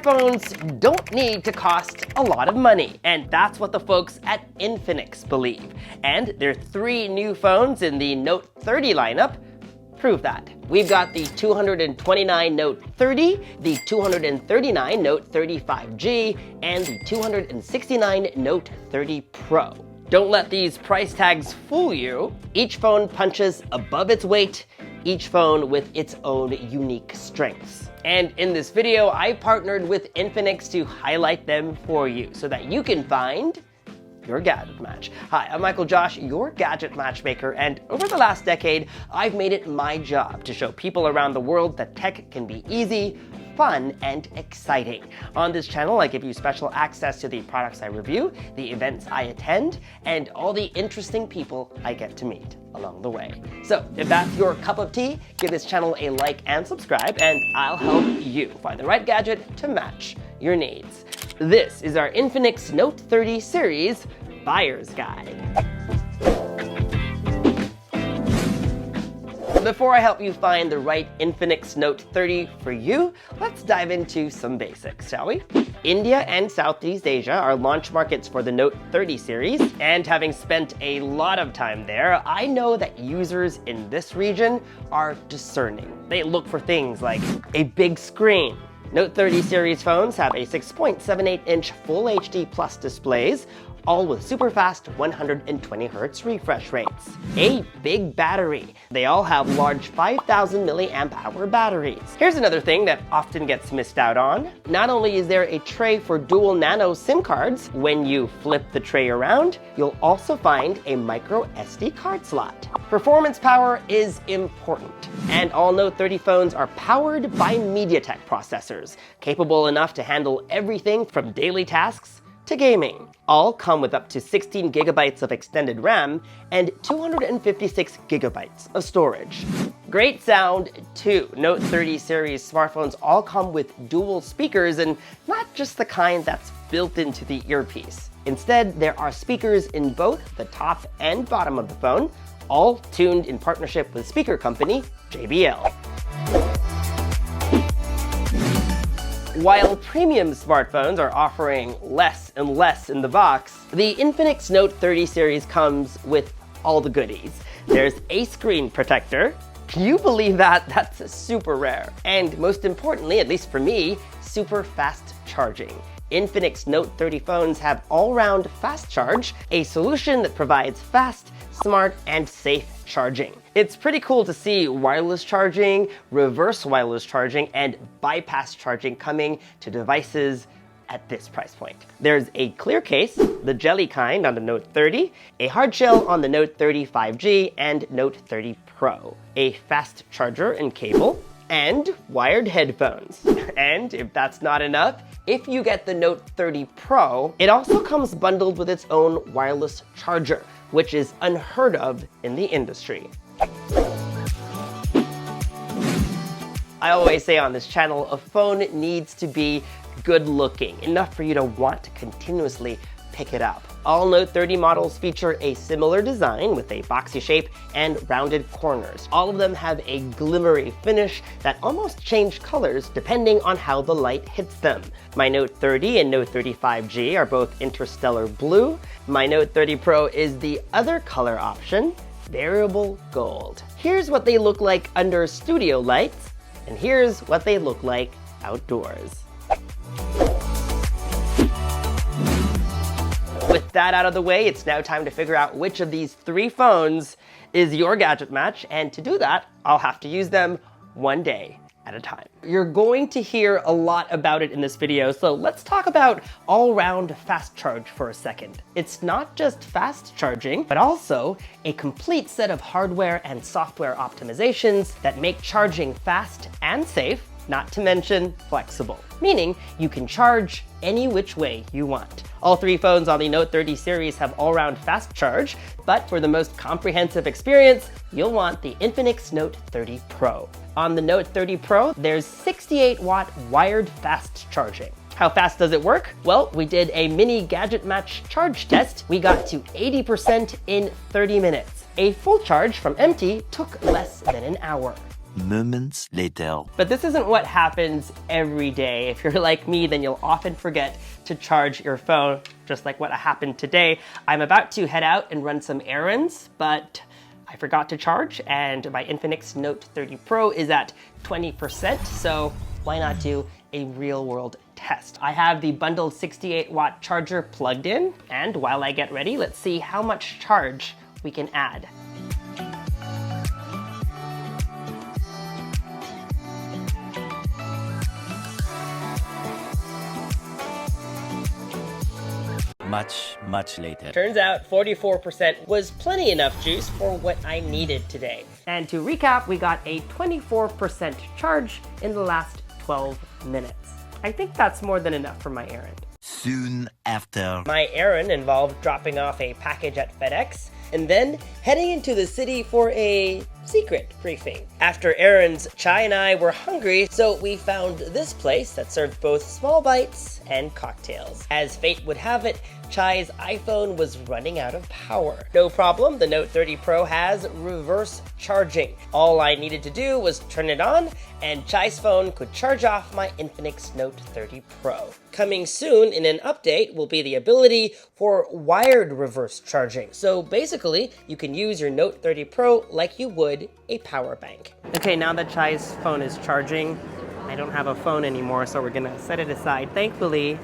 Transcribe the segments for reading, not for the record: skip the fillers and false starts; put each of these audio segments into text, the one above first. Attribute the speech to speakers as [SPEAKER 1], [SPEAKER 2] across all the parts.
[SPEAKER 1] smartphones don't need to cost a lot of money, and that's what the folks at Infinix believe. And their 3 new phones in the Note 30 lineup prove that. We've got the 229 Note 30, the 239 Note 30 5G, and the 269 Note 30 Pro. Don't let these price tags fool you. Each phone punches above its weight, each phone with its own unique strengths. And in this video, I partnered with Infinix to highlight them for you so that you can find your gadget match. Hi, I'm MICHAELJOSH, your gadget matchmaker, and over the last decade, I've made it my job to show people around the world that tech can be easy, fun, and exciting. On this channel, I give you special access to the products I review, the events I attend, and all the interesting people I get to meet along the way. So if that's your cup of tea, give this channel a like and subscribe, and I'll help you find the right gadget to match your needs. This is our Infinix Note 30 series buyer's guide. Before I help you find the right Infinix Note 30 for you, let's dive into some basics, shall we? India and Southeast Asia are launch markets for the Note 30 series, and having spent a lot of time there, I know that users in this region are discerning. They look for things like a big screen. Note 30 series phones have a 6.78-inch Full HD Plus displays, all with super fast 120Hz refresh rates. A big battery. They all have large 5,000 milliamp hour batteries. Here's another thing that often gets missed out on. Not only is there a tray for dual nano SIM cards, when you flip the tray around, you'll also find a micro SD card slot. Performance power is important, and all Note 30 phones are powered by MediaTek processors, capable enough to handle everything from daily tasks to gaming. All come with up to 16 gigabytes of extended RAM and 256 gigabytes of storage. Great sound too. Note 30 series smartphones all come with dual speakers, and not just the kind that's built into the earpiece. Instead, there are speakers in both the top and bottom of the phone, all tuned in partnership with speaker company JBL. While premium smartphones are offering less and less in the box, the Infinix Note 30 series comes with all the goodies. There's a screen protector. Can you believe that? That's super rare. And most importantly, at least for me, super fast charging. Infinix Note 30 phones have all-round fast charge, a solution that provides fast, smart, and safe charging. It's pretty cool to see wireless charging, reverse wireless charging, and bypass charging coming to devices at this price point. There's a clear case, the jelly kind on the Note 30, a hard shell on the Note 30 5G and Note 30 Pro, a fast charger and cable, and wired headphones. And if that's not enough, if you get the Note 30 Pro, it also comes bundled with its own wireless charger, which is unheard of in the industry. I always say on this channel, a phone needs to be good looking, enough for you to want to continuously pick it up. All Note 30 models feature a similar design with a boxy shape and rounded corners. All of them have a glimmery finish that almost change colors depending on how the light hits them. My Note 30 and Note 30 5G are both interstellar blue. My Note 30 Pro is the other color option, variable gold. Here's what they look like under studio lights, and here's what they look like outdoors. With that out of the way, it's now time to figure out which of these 3 phones is your gadget match, and to do that, I'll have to use them one day at a time. You're going to hear a lot about it in this video, so let's talk about all-round fast charge for a second. It's not just fast charging, but also a complete set of hardware and software optimizations that make charging fast and safe, not to mention flexible, meaning you can charge any which way you want. All 3 phones on the Note 30 series have all-round fast charge, but for the most comprehensive experience, you'll want the Infinix Note 30 Pro. On the Note 30 Pro, there's 68-watt wired fast charging. How fast does it work? Well, we did a mini GadgetMatch charge test. We got to 80% in 30 minutes. A full charge from empty took less than an hour.
[SPEAKER 2] moments later.
[SPEAKER 1] But this isn't what happens every day. If you're like me, then you'll often forget to charge your phone, just like what happened today. I'm about to head out and run some errands, but I forgot to charge, and my Infinix Note 30 Pro is at 20%, so why not do a real-world test? I have the bundled 68-watt charger plugged in, and while I get ready, let's see how much charge we can add.
[SPEAKER 2] Much later.
[SPEAKER 1] Turns out 44% was plenty enough juice for what I needed today. And to recap, we got a 24% charge in the last 12 minutes. I think that's more than enough for my errand.
[SPEAKER 2] Soon after.
[SPEAKER 1] My errand involved dropping off a package at FedEx and then heading into the city for a secret briefing. After errands, Chai and I were hungry, so we found this place that served both small bites and cocktails. As fate would have it, Chai's iPhone was running out of power. No problem, the Note 30 Pro has reverse charging. All I needed to do was turn it on, and Chai's phone could charge off my Infinix Note 30 Pro. Coming soon in an update will be the ability for wired reverse charging. So basically, you can use your Note 30 Pro like you would a power bank. Okay, now that Chai's phone is charging, I don't have a phone anymore, so we're gonna set it aside. Thankfully,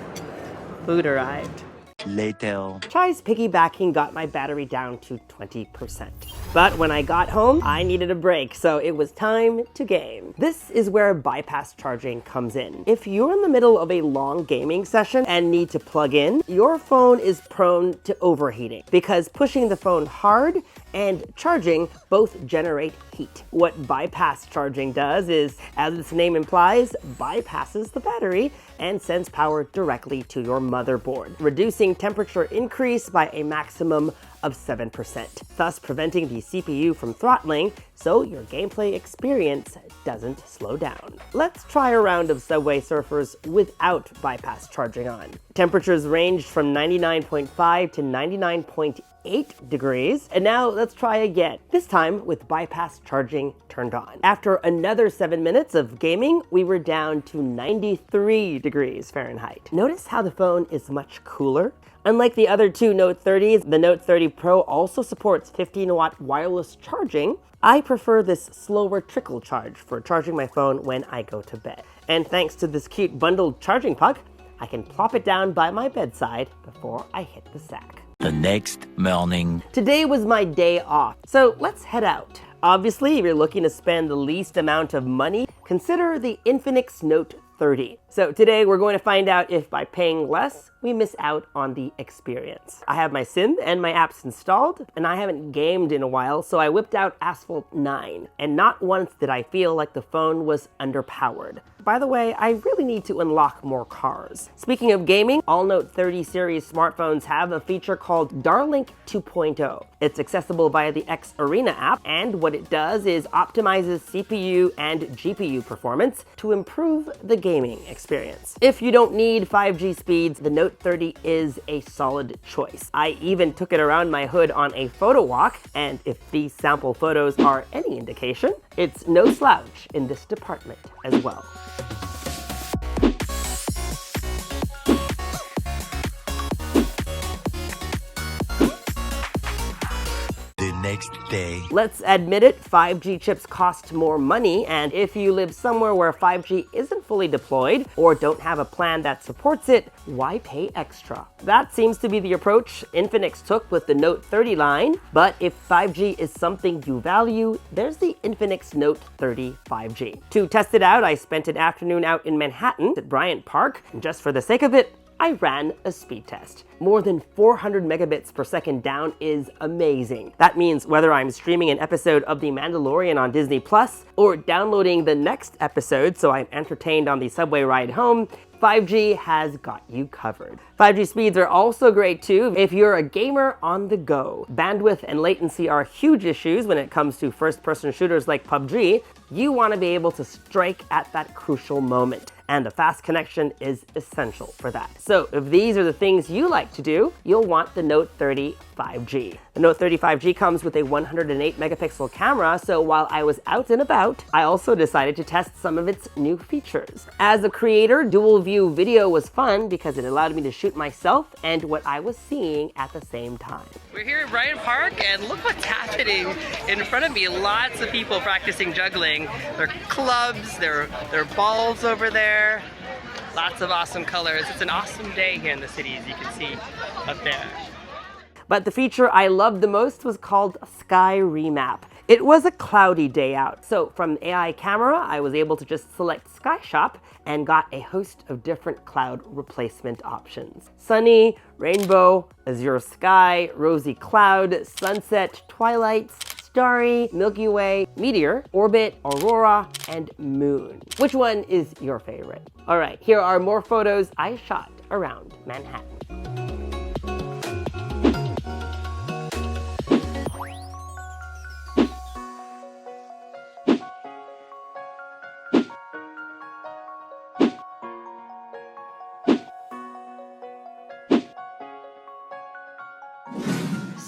[SPEAKER 1] food arrived.
[SPEAKER 2] Later.
[SPEAKER 1] Chai's piggybacking got my battery down to 20%. But when I got home, I needed a break, so it was time to game. This is where bypass charging comes in. If you're in the middle of a long gaming session and need to plug in, your phone is prone to overheating because pushing the phone hard and charging both generate heat. What bypass charging does is, as its name implies, bypasses the battery and sends power directly to your motherboard, reducing temperature increase by a maximum of 7%, thus preventing the CPU from throttling so your gameplay experience doesn't slow down. Let's try a round of Subway Surfers without bypass charging on. Temperatures ranged from 99.5 to 99.8 degrees, and now let's try again, this time with bypass charging turned on. After another 7 minutes of gaming, we were down to 93 degrees Fahrenheit. Notice how the phone is much cooler? Unlike the other two Note 30s, the Note 30 Pro also supports 15-watt wireless charging. I prefer this slower trickle charge for charging my phone when I go to bed. And thanks to this cute bundled charging puck, I can plop it down by my bedside before I hit the sack.
[SPEAKER 2] The next morning.
[SPEAKER 1] Today was my day off, so let's head out. Obviously, if you're looking to spend the least amount of money, consider the Infinix Note 30. So today we're going to find out if by paying less, we miss out on the experience. I have my SIM and my apps installed, and I haven't gamed in a while, so I whipped out Asphalt 9, and not once did I feel like the phone was underpowered. By the way, I really need to unlock more cars. Speaking of gaming, all Note 30 series smartphones have a feature called Darlink 2.0. It's accessible via the X Arena app, and what it does is optimizes CPU and GPU performance to improve the gaming experience. If you don't need 5G speeds, the Note 30 is a solid choice. I even took it around my hood on a photo walk, and if these sample photos are any indication, it's no slouch in this department as well.
[SPEAKER 2] Next day.
[SPEAKER 1] Let's admit it, 5G chips cost more money, and if you live somewhere where 5G isn't fully deployed or don't have a plan that supports it, why pay extra? That seems to be the approach Infinix took with the Note 30 line, but if 5G is something you value, there's the Infinix Note 30 5G. To test it out, I spent an afternoon out in Manhattan at Bryant Park, and just for the sake of it, I ran a speed test. More than 400 megabits per second down is amazing. That means whether I'm streaming an episode of The Mandalorian on Disney Plus or downloading the next episode so I'm entertained on the subway ride home, 5G has got you covered. 5G speeds are also great too if you're a gamer on the go. Bandwidth and latency are huge issues when it comes to first-person shooters like PUBG. You want to be able to strike at that crucial moment, and a fast connection is essential for that. So if these are the things you like to do, you'll want the Note 30 5G. The Note 30 5G comes with a 108 megapixel camera, so while I was out and about, I also decided to test some of its new features. As a creator, dual view video was fun because it allowed me to shoot myself and what I was seeing at the same time. We're here at Bryant Park and look what's happening in front of me. Lots of people practicing juggling. There are clubs, there are balls over there. Lots of awesome colors. It's an awesome day here in the city, as you can see up there. But the feature I loved the most was called Sky Remap. It was a cloudy day out, so from the AI camera, I was able to just select Sky Shop and got a host of different cloud replacement options. Sunny, rainbow, azure sky, rosy cloud, sunset, twilight, starry, Milky Way, meteor, orbit, aurora, and moon. Which one is your favorite? All right, here are more photos I shot around Manhattan.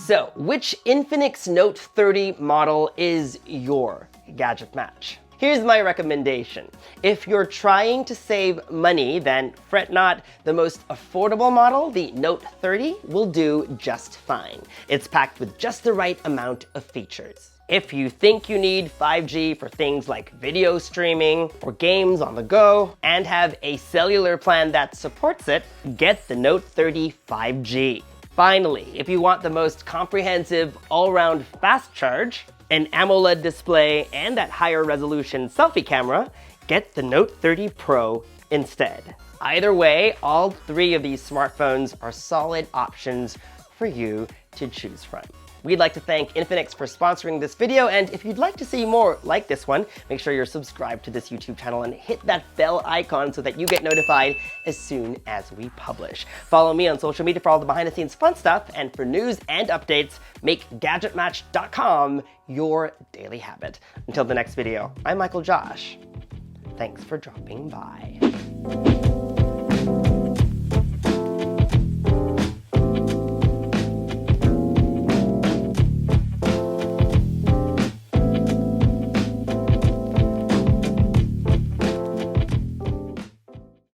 [SPEAKER 1] So, which Infinix Note 30 model is your gadget match? Here's my recommendation. If you're trying to save money, then fret not. The most affordable model, the Note 30, will do just fine. It's packed with just the right amount of features. If you think you need 5G for things like video streaming or games on the go, and have a cellular plan that supports it, get the Note 30 5G. Finally, if you want the most comprehensive, all-round fast charge, an AMOLED display, and that higher resolution selfie camera, get the Note 30 Pro instead. Either way, all three of these smartphones are solid options for you to choose from. We'd like to thank Infinix for sponsoring this video, and if you'd like to see more like this one, make sure you're subscribed to this YouTube channel and hit that bell icon so that you get notified as soon as we publish. Follow me on social media for all the behind-the-scenes fun stuff, and for news and updates, make GadgetMatch.com your daily habit. Until the next video, I'm Michael Josh. Thanks for dropping by.